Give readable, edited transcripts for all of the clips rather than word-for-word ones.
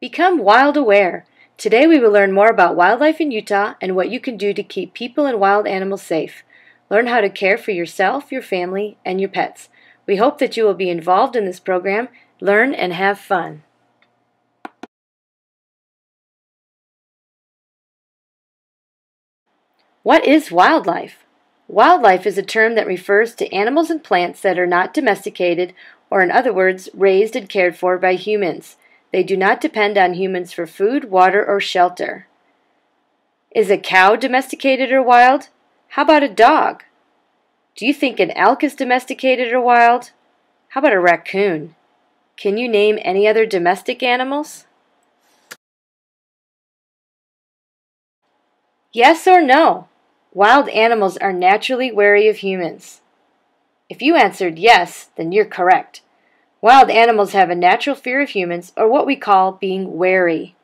Become wild aware. Today we will learn more about wildlife in Utah and what you can do to keep people and wild animals safe. Learn how to care for yourself, your family, and your pets. We hope that you will be involved in this program, learn, and have fun. What is wildlife? Wildlife is a term that refers to animals and plants that are not domesticated, or in other words, raised and cared for by humans. They do not depend on humans for food, water, or shelter. Is a cow domesticated or wild? How about a dog? Do you think an elk is domesticated or wild? How about a raccoon? Can you name any other domestic animals? Yes or no? Wild animals are naturally wary of humans. If you answered yes, then you're correct. Wild animals have a natural fear of humans, or what we call being wary.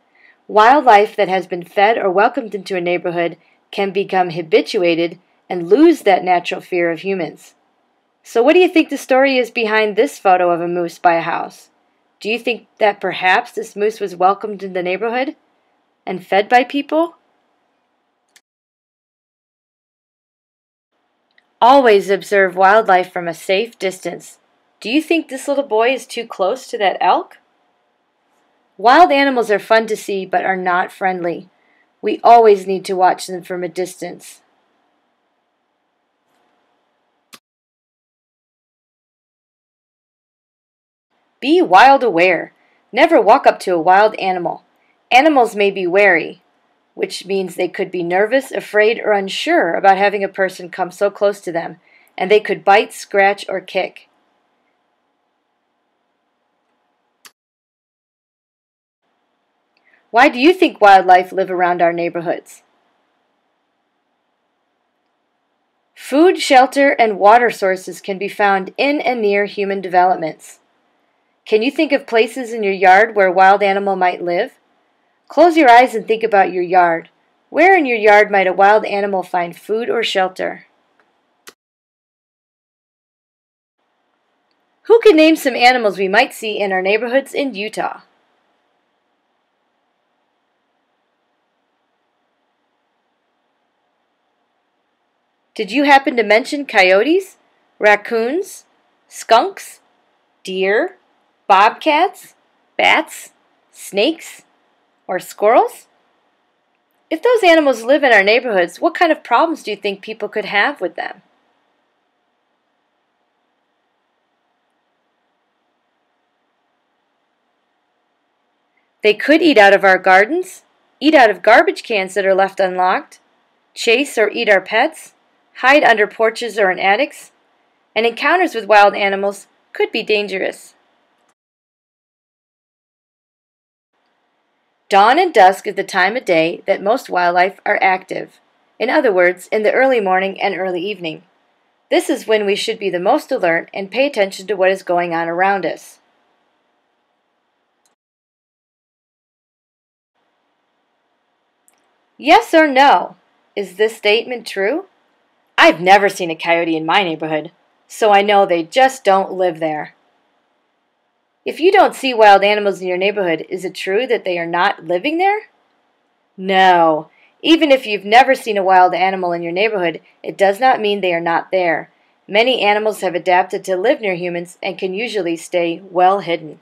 Wildlife that has been fed or welcomed into a neighborhood can become habituated and lose that natural fear of humans. So what do you think the story is behind this photo of a moose by a house? Do you think that perhaps this moose was welcomed in the neighborhood and fed by people? Always observe wildlife from a safe distance. Do you think this little boy is too close to that elk? Wild animals are fun to see but are not friendly. We always need to watch them from a distance. Be wild aware. Never walk up to a wild animal. Animals may be wary, which means they could be nervous, afraid, or unsure about having a person come so close to them, and they could bite, scratch, or kick. Why do you think wildlife live around our neighborhoods? Food, shelter, and water sources can be found in and near human developments. Can you think of places in your yard where a wild animal might live? Close your eyes and think about your yard. Where in your yard might a wild animal find food or shelter? Who can name some animals we might see in our neighborhoods in Utah? Did you happen to mention coyotes, raccoons, skunks, deer, bobcats, bats, snakes, or squirrels? If those animals live in our neighborhoods, what kind of problems do you think people could have with them? They could eat out of our gardens, eat out of garbage cans that are left unlocked, chase or eat our pets, hide under porches or in attics, and encounters with wild animals could be dangerous. Dawn and dusk is the time of day that most wildlife are active. In other words, in the early morning and early evening. This is when we should be the most alert and pay attention to what is going on around us. Yes or no? Is this statement true? I've never seen a coyote in my neighborhood, so I know they just don't live there. If you don't see wild animals in your neighborhood, is it true that they are not living there? No. Even if you've never seen a wild animal in your neighborhood, it does not mean they are not there. Many animals have adapted to live near humans and can usually stay well hidden.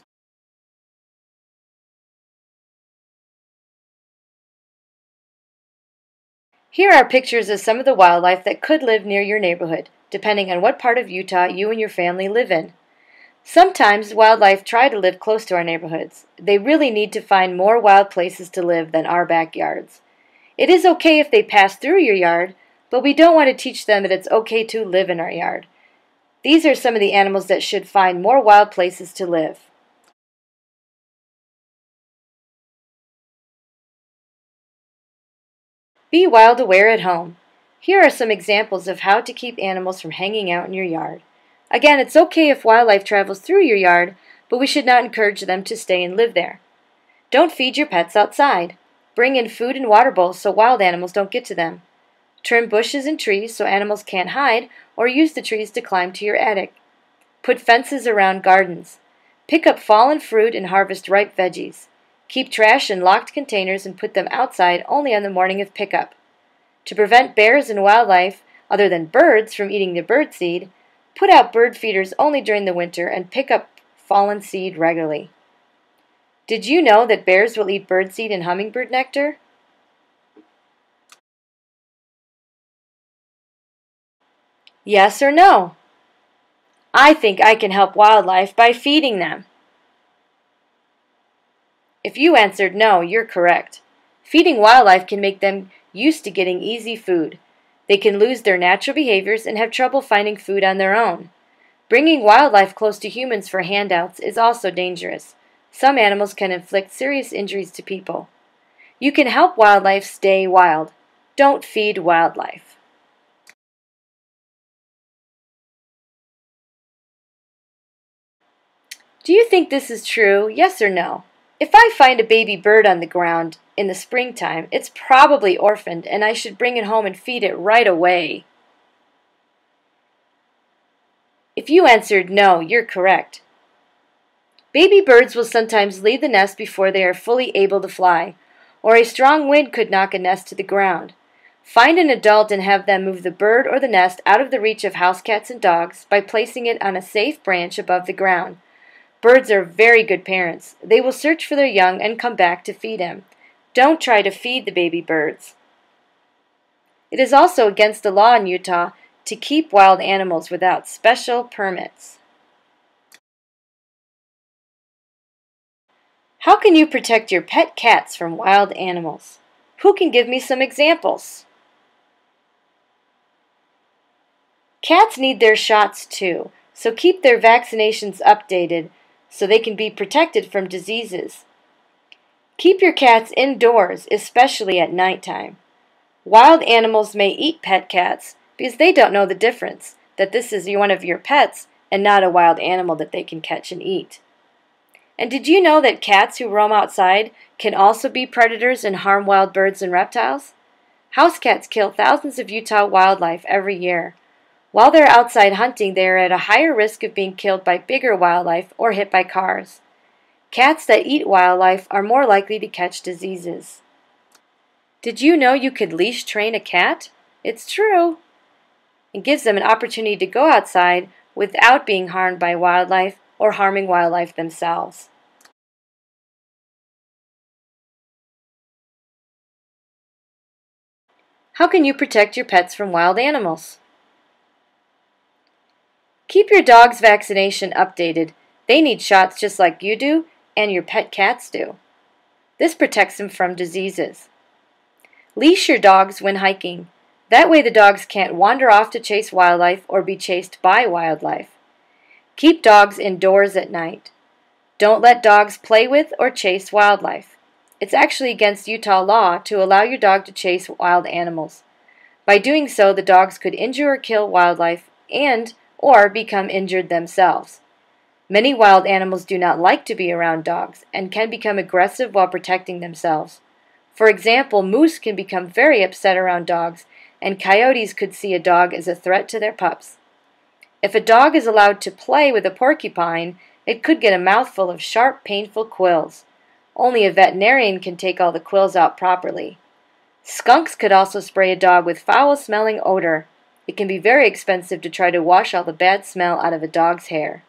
Here are pictures of some of the wildlife that could live near your neighborhood, depending on what part of Utah you and your family live in. Sometimes wildlife try to live close to our neighborhoods. They really need to find more wild places to live than our backyards. It is okay if they pass through your yard, but we don't want to teach them that it's okay to live in our yard. These are some of the animals that should find more wild places to live. Be wild aware at home. Here are some examples of how to keep animals from hanging out in your yard. Again, it's okay if wildlife travels through your yard, but we should not encourage them to stay and live there. Don't feed your pets outside. Bring in food and water bowls so wild animals don't get to them. Trim bushes and trees so animals can't hide or use the trees to climb to your attic. Put fences around gardens. Pick up fallen fruit and harvest ripe veggies. Keep trash in locked containers and put them outside only on the morning of pickup. To prevent bears and wildlife, other than birds, from eating the birdseed, put out bird feeders only during the winter and pick up fallen seed regularly. Did you know that bears will eat birdseed and hummingbird nectar? Yes or no? I think I can help wildlife by feeding them. If you answered no, you're correct. Feeding wildlife can make them used to getting easy food. They can lose their natural behaviors and have trouble finding food on their own. Bringing wildlife close to humans for handouts is also dangerous. Some animals can inflict serious injuries to people. You can help wildlife stay wild. Don't feed wildlife. Do you think this is true? Yes or no? If I find a baby bird on the ground in the springtime, it's probably orphaned and I should bring it home and feed it right away. If you answered no, you're correct. Baby birds will sometimes leave the nest before they are fully able to fly, or a strong wind could knock a nest to the ground. Find an adult and have them move the bird or the nest out of the reach of house cats and dogs by placing it on a safe branch above the ground. Birds are very good parents. They will search for their young and come back to feed him. Don't try to feed the baby birds. It is also against the law in Utah to keep wild animals without special permits. How can you protect your pet cats from wild animals? Who can give me some examples? Cats need their shots too, so keep their vaccinations updated so they can be protected from diseases. Keep your cats indoors, especially at nighttime. Wild animals may eat pet cats because they don't know the difference, that this is one of your pets and not a wild animal that they can catch and eat. And did you know that cats who roam outside can also be predators and harm wild birds and reptiles? House cats kill thousands of Utah wildlife every year. While they're outside hunting, they are at a higher risk of being killed by bigger wildlife or hit by cars. Cats that eat wildlife are more likely to catch diseases. Did you know you could leash train a cat? It's true. It gives them an opportunity to go outside without being harmed by wildlife or harming wildlife themselves. How can you protect your pets from wild animals? Keep your dog's vaccination updated. They need shots just like you do and your pet cats do. This protects them from diseases. Leash your dogs when hiking. That way the dogs can't wander off to chase wildlife or be chased by wildlife. Keep dogs indoors at night. Don't let dogs play with or chase wildlife. It's actually against Utah law to allow your dog to chase wild animals. By doing so, the dogs could injure or kill wildlife and or become injured themselves. Many wild animals do not like to be around dogs and can become aggressive while protecting themselves. For example, moose can become very upset around dogs, and coyotes could see a dog as a threat to their pups. If a dog is allowed to play with a porcupine, it could get a mouthful of sharp, painful quills. Only a veterinarian can take all the quills out properly. Skunks could also spray a dog with foul-smelling odor. It can be very expensive to try to wash all the bad smell out of a dog's hair.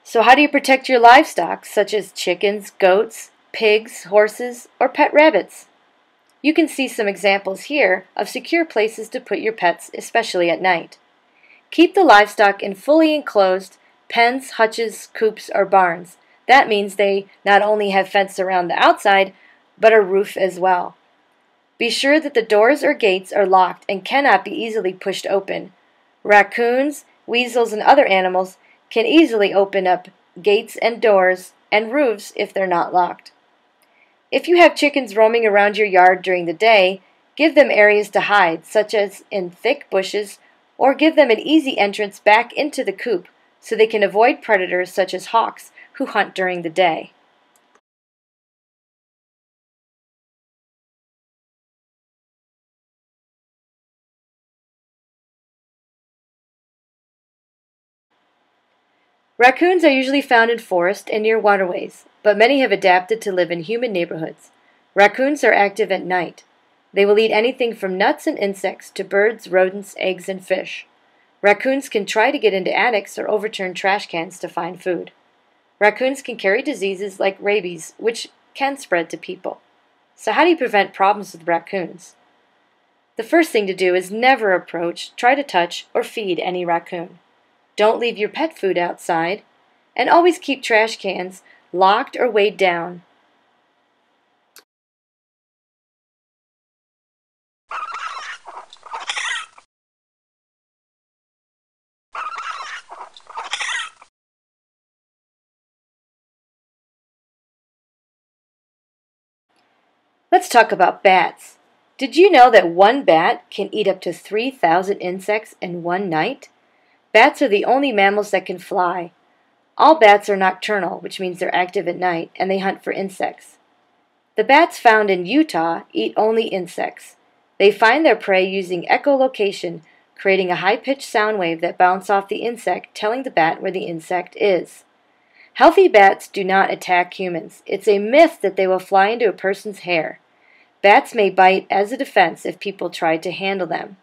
So how do you protect your livestock, such as chickens, goats, pigs, horses, or pet rabbits? You can see some examples here of secure places to put your pets, especially at night. Keep the livestock in fully enclosed pens, hutches, coops, or barns. That means they not only have fence around the outside, but a roof as well. Be sure that the doors or gates are locked and cannot be easily pushed open. Raccoons, weasels, and other animals can easily open up gates and doors and roofs if they're not locked. If you have chickens roaming around your yard during the day, give them areas to hide, such as in thick bushes, or give them an easy entrance back into the coop so they can avoid predators such as hawks who hunt during the day. Raccoons are usually found in forests and near waterways, but many have adapted to live in human neighborhoods. Raccoons are active at night. They will eat anything from nuts and insects to birds, rodents, eggs, and fish. Raccoons can try to get into attics or overturn trash cans to find food. Raccoons can carry diseases like rabies, which can spread to people. So how do you prevent problems with raccoons? The first thing to do is never approach, try to touch, or feed any raccoon. Don't leave your pet food outside, and always keep trash cans locked or weighed down. Let's talk about bats. Did you know that one bat can eat up to 3,000 insects in one night? Bats are the only mammals that can fly. All bats are nocturnal, which means they're active at night, and they hunt for insects. The bats found in Utah eat only insects. They find their prey using echolocation, creating a high-pitched sound wave that bounces off the insect, telling the bat where the insect is. Healthy bats do not attack humans. It's a myth that they will fly into a person's hair. Bats may bite as a defense if people try to handle them.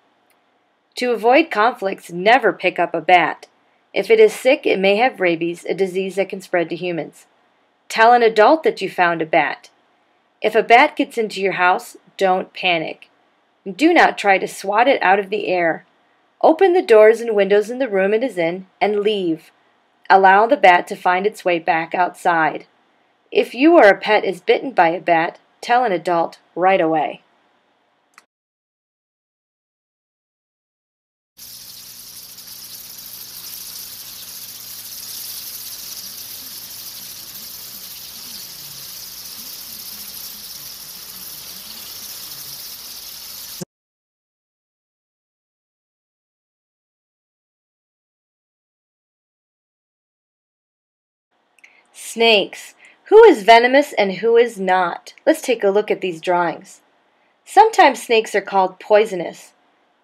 To avoid conflicts, never pick up a bat. If it is sick, it may have rabies, a disease that can spread to humans. Tell an adult that you found a bat. If a bat gets into your house, don't panic. Do not try to swat it out of the air. Open the doors and windows in the room it is in and leave. Allow the bat to find its way back outside. If you or a pet is bitten by a bat, tell an adult right away. Snakes. Who is venomous and who is not? Let's take a look at these drawings. Sometimes snakes are called poisonous.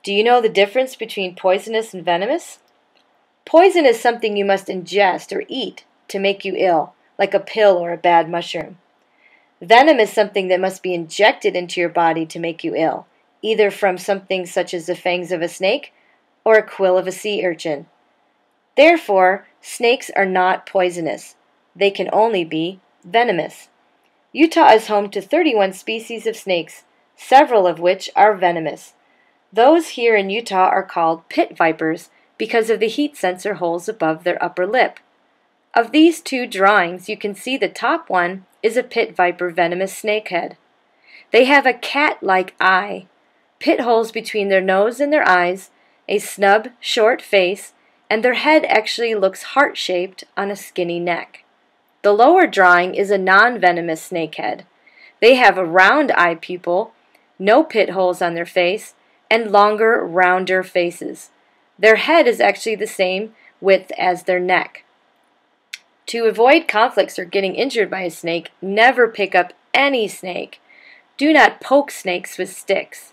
Do you know the difference between poisonous and venomous? Poison is something you must ingest or eat to make you ill, like a pill or a bad mushroom. Venom is something that must be injected into your body to make you ill, either from something such as the fangs of a snake or a quill of a sea urchin. Therefore, snakes are not poisonous. They can only be venomous. Utah is home to 31 species of snakes, several of which are venomous. Those here in Utah are called pit vipers because of the heat sensor holes above their upper lip. Of these two drawings, you can see the top one is a pit viper venomous snakehead. They have a cat-like eye, pit holes between their nose and their eyes, a snub, short face, and their head actually looks heart-shaped on a skinny neck. The lower drawing is a non-venomous snakehead. They have a round eye pupil, no pit holes on their face, and longer, rounder faces. Their head is actually the same width as their neck. To avoid conflicts or getting injured by a snake, never pick up any snake. Do not poke snakes with sticks.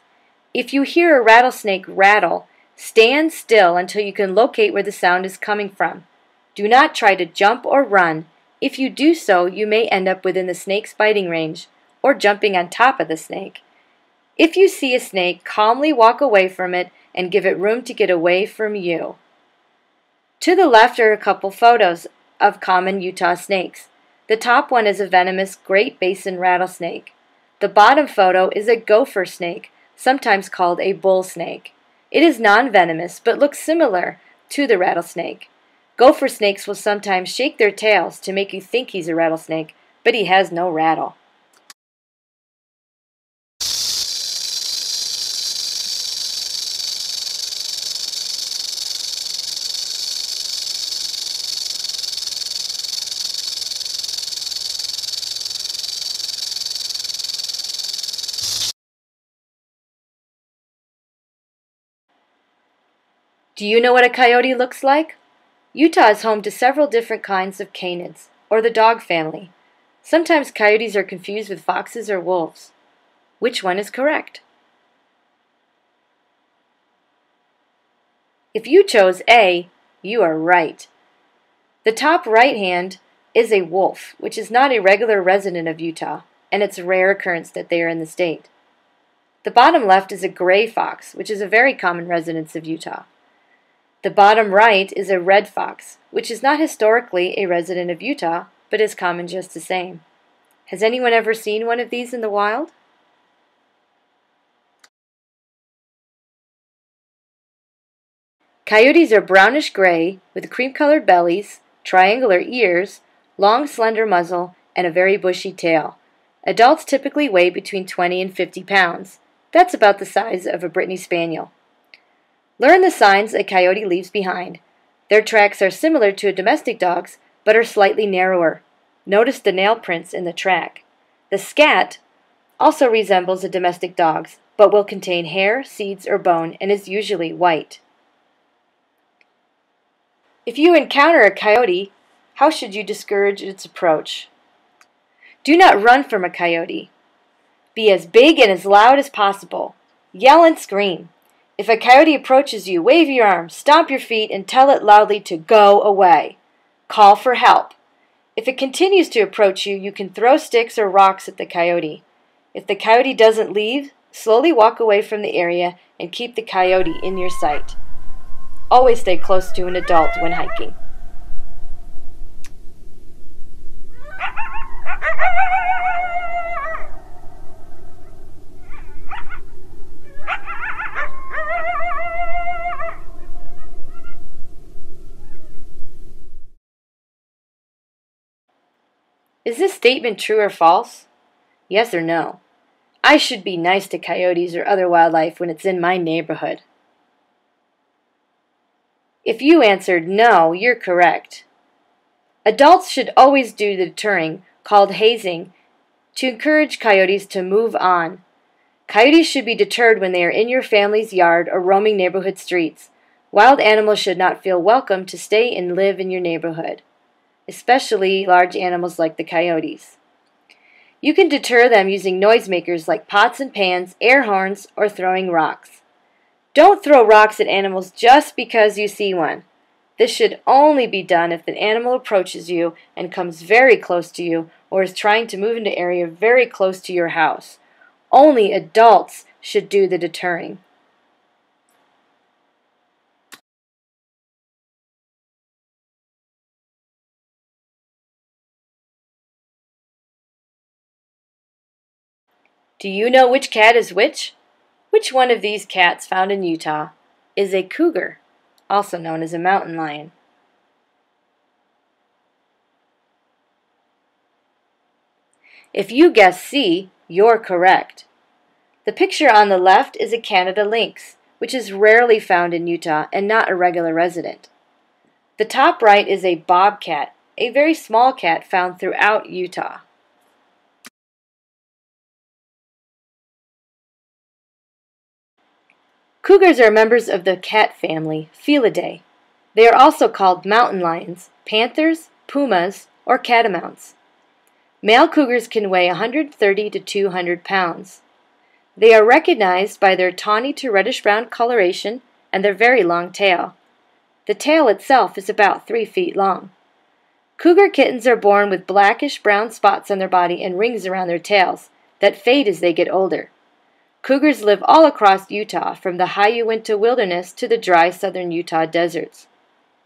If you hear a rattlesnake rattle, stand still until you can locate where the sound is coming from. Do not try to jump or run. If you do so, you may end up within the snake's biting range, or jumping on top of the snake. If you see a snake, calmly walk away from it and give it room to get away from you. To the left are a couple photos of common Utah snakes. The top one is a venomous Great Basin rattlesnake. The bottom photo is a gopher snake, sometimes called a bull snake. It is non-venomous, but looks similar to the rattlesnake. Gopher snakes will sometimes shake their tails to make you think he's a rattlesnake, but he has no rattle. Do you know what a coyote looks like? Utah is home to several different kinds of canids, or the dog family. Sometimes coyotes are confused with foxes or wolves. Which one is correct? If you chose A, you are right. The top right hand is a wolf, which is not a regular resident of Utah, and it's a rare occurrence that they are in the state. The bottom left is a gray fox, which is a very common resident of Utah. The bottom right is a red fox, which is not historically a resident of Utah, but is common just the same. Has anyone ever seen one of these in the wild? Coyotes are brownish gray with cream-colored bellies, triangular ears, long slender muzzle, and a very bushy tail. Adults typically weigh between 20 and 50 pounds. That's about the size of a Brittany Spaniel. Learn the signs a coyote leaves behind. Their tracks are similar to a domestic dog's, but are slightly narrower. Notice the nail prints in the track. The scat also resembles a domestic dog's, but will contain hair, seeds, or bone, and is usually white. If you encounter a coyote, how should you discourage its approach? Do not run from a coyote. Be as big and as loud as possible. Yell and scream. If a coyote approaches you, wave your arms, stomp your feet, and tell it loudly to go away. Call for help. If it continues to approach you, you can throw sticks or rocks at the coyote. If the coyote doesn't leave, slowly walk away from the area and keep the coyote in your sight. Always stay close to an adult when hiking. Is this statement true or false? Yes or no? I should be nice to coyotes or other wildlife when it's in my neighborhood. If you answered no, you're correct. Adults should always do the deterring, called hazing, to encourage coyotes to move on. Coyotes should be deterred when they are in your family's yard or roaming neighborhood streets. Wild animals should not feel welcome to stay and live in your neighborhood, especially large animals like the coyotes. You can deter them using noisemakers like pots and pans, air horns, or throwing rocks. Don't throw rocks at animals just because you see one. This should only be done if the animal approaches you and comes very close to you or is trying to move into an area very close to your house. Only adults should do the deterring. Do you know which cat is which? Which one of these cats found in Utah is a cougar, also known as a mountain lion? If you guess C, you're correct. The picture on the left is a Canada lynx, which is rarely found in Utah and not a regular resident. The top right is a bobcat, a very small cat found throughout Utah. Cougars are members of the cat family, Felidae. They are also called mountain lions, panthers, pumas, or catamounts. Male cougars can weigh 130 to 200 pounds. They are recognized by their tawny to reddish-brown coloration and their very long tail. The tail itself is about 3 feet long. Cougar kittens are born with blackish-brown spots on their body and rings around their tails that fade as they get older. Cougars live all across Utah, from the high Uinta wilderness to the dry southern Utah deserts.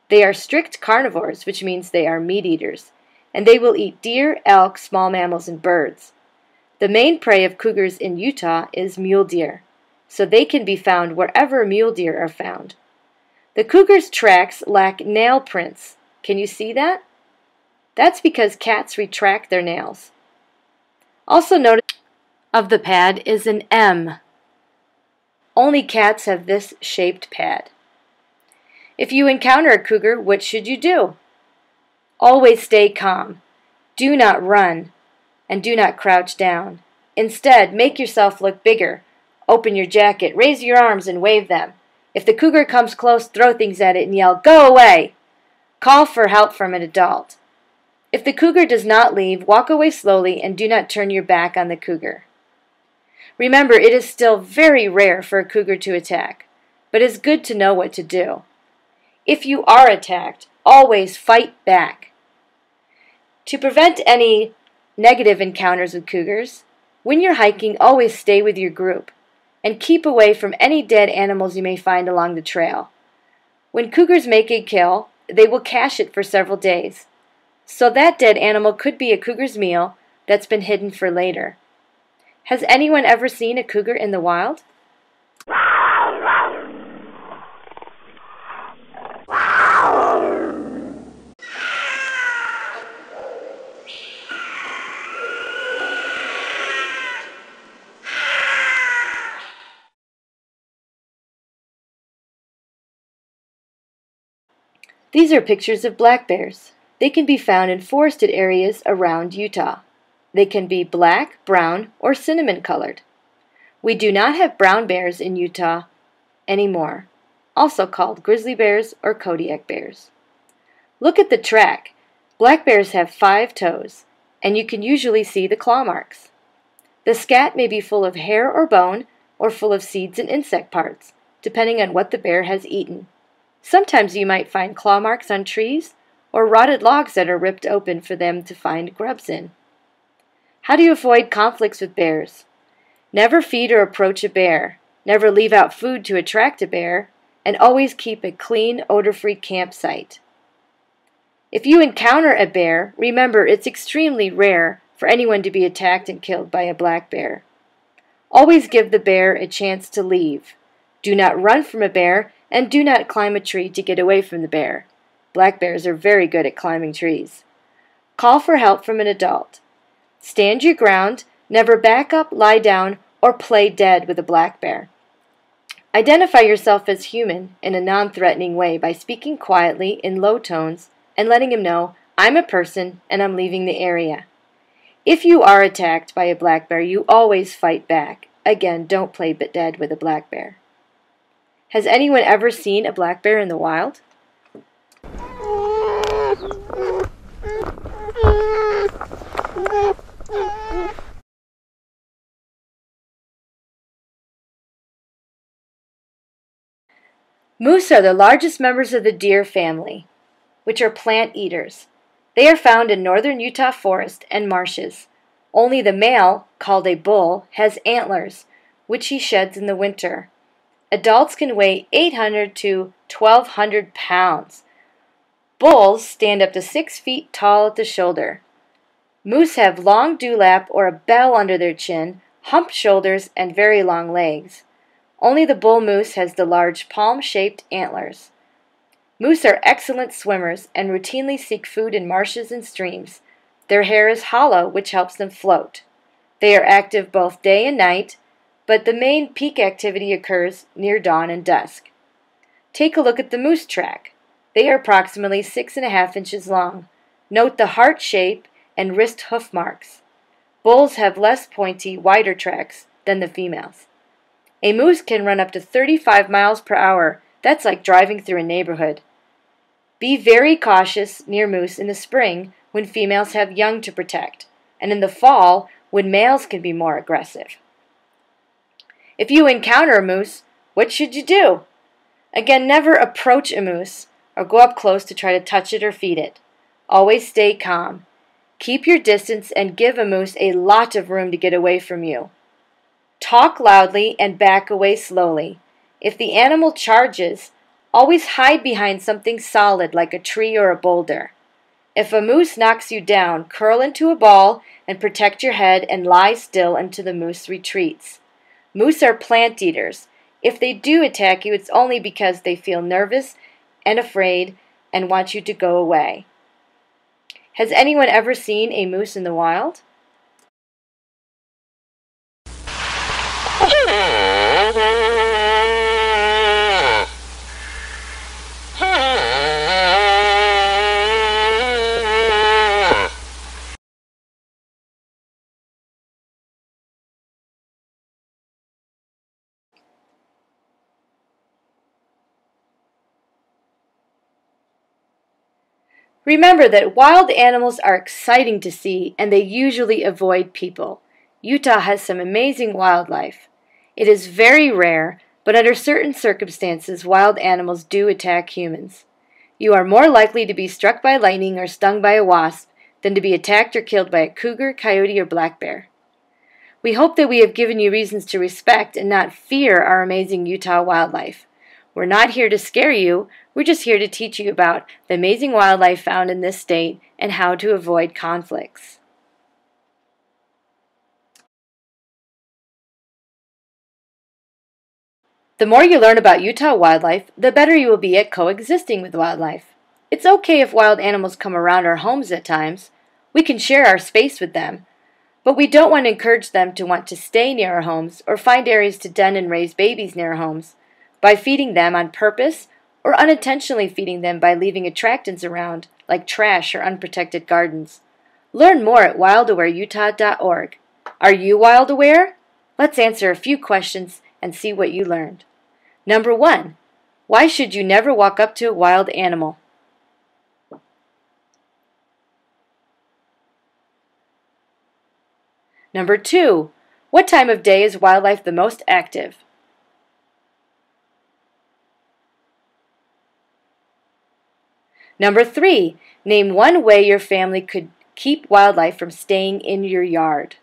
They are strict carnivores, which means they are meat eaters, and they will eat deer, elk, small mammals, and birds. The main prey of cougars in Utah is mule deer, so they can be found wherever mule deer are found. The cougar's tracks lack nail prints. Can you see that? That's because cats retract their nails. Also notice of the pad is an M. Only cats have this shaped pad. If you encounter a cougar, what should you do? Always stay calm. Do not run, and do not crouch down. Instead, make yourself look bigger. Open your jacket, raise your arms, and wave them. If the cougar comes close, throw things at it and yell, "Go away!" Call for help from an adult. If the cougar does not leave, walk away slowly and do not turn your back on the cougar. Remember, it is still very rare for a cougar to attack, but it's good to know what to do. If you are attacked, always fight back. To prevent any negative encounters with cougars, when you're hiking, always stay with your group and keep away from any dead animals you may find along the trail. When cougars make a kill, they will cache it for several days. So that dead animal could be a cougar's meal that's been hidden for later. Has anyone ever seen a cougar in the wild? These are pictures of black bears. They can be found in forested areas around Utah. They can be black, brown, or cinnamon colored. We do not have brown bears in Utah anymore, also called grizzly bears or Kodiak bears. Look at the track. Black bears have 5 toes, and you can usually see the claw marks. The scat may be full of hair or bone, or full of seeds and insect parts, depending on what the bear has eaten. Sometimes you might find claw marks on trees or rotted logs that are ripped open for them to find grubs in. How do you avoid conflicts with bears? Never feed or approach a bear. Never leave out food to attract a bear, and always keep a clean, odor-free campsite. If you encounter a bear, remember it's extremely rare for anyone to be attacked and killed by a black bear. Always give the bear a chance to leave. Do not run from a bear, and do not climb a tree to get away from the bear. Black bears are very good at climbing trees. Call for help from an adult. Stand your ground, never back up, lie down, or play dead with a black bear. Identify yourself as human in a non-threatening way by speaking quietly in low tones and letting him know, I'm a person and I'm leaving the area. If you are attacked by a black bear, you always fight back. Again, don't play dead with a black bear. Has anyone ever seen a black bear in the wild? Moose are the largest members of the deer family, which are plant eaters. They are found in northern Utah forest and marshes. Only the male, called a bull, has antlers, which he sheds in the winter. Adults can weigh 800 to 1,200 pounds. Bulls stand up to 6 feet tall at the shoulder. Moose have long dewlap or a bell under their chin, humped shoulders, and very long legs. Only the bull moose has the large palm-shaped antlers. Moose are excellent swimmers and routinely seek food in marshes and streams. Their hair is hollow, which helps them float. They are active both day and night, but the main peak activity occurs near dawn and dusk. Take a look at the moose track. They are approximately 6.5 inches long. Note the heart shape and wrist hoof marks. Bulls have less pointy, wider tracks than the females. A moose can run up to 35 miles per hour. That's like driving through a neighborhood. Be very cautious near moose in the spring when females have young to protect, and in the fall when males can be more aggressive. If you encounter a moose, what should you do? Again, never approach a moose or go up close to try to touch it or feed it. Always stay calm. Keep your distance and give a moose a lot of room to get away from you. Talk loudly and back away slowly. If the animal charges, always hide behind something solid like a tree or a boulder. If a moose knocks you down, curl into a ball and protect your head and lie still until the moose retreats. Moose are plant eaters. If they do attack you, it's only because they feel nervous and afraid and want you to go away. Has anyone ever seen a moose in the wild? Remember that wild animals are exciting to see and they usually avoid people. Utah has some amazing wildlife. It is very rare, but under certain circumstances wild animals do attack humans. You are more likely to be struck by lightning or stung by a wasp than to be attacked or killed by a cougar, coyote, or black bear. We hope that we have given you reasons to respect and not fear our amazing Utah wildlife. We're not here to scare you, we're just here to teach you about the amazing wildlife found in this state and how to avoid conflicts. The more you learn about Utah wildlife, the better you will be at coexisting with wildlife. It's okay if wild animals come around our homes at times. We can share our space with them, but we don't want to encourage them to want to stay near our homes or find areas to den and raise babies near our homes by feeding them on purpose or unintentionally feeding them by leaving attractants around like trash or unprotected gardens. Learn more at wildawareutah.org. Are you wild aware? Let's answer a few questions and see what you learned. Number 1. Why should you never walk up to a wild animal? Number 2. What time of day is wildlife the most active? Number 3. Name one way your family could keep wildlife from staying in your yard.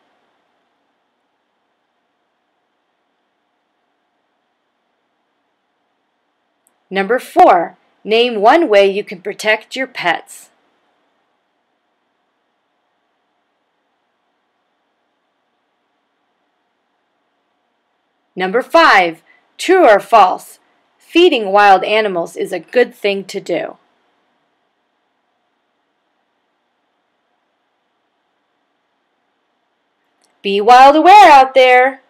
Number 4. Name one way you can protect your pets. Number 5. True or false? Feeding wild animals is a good thing to do. Be wild aware out there!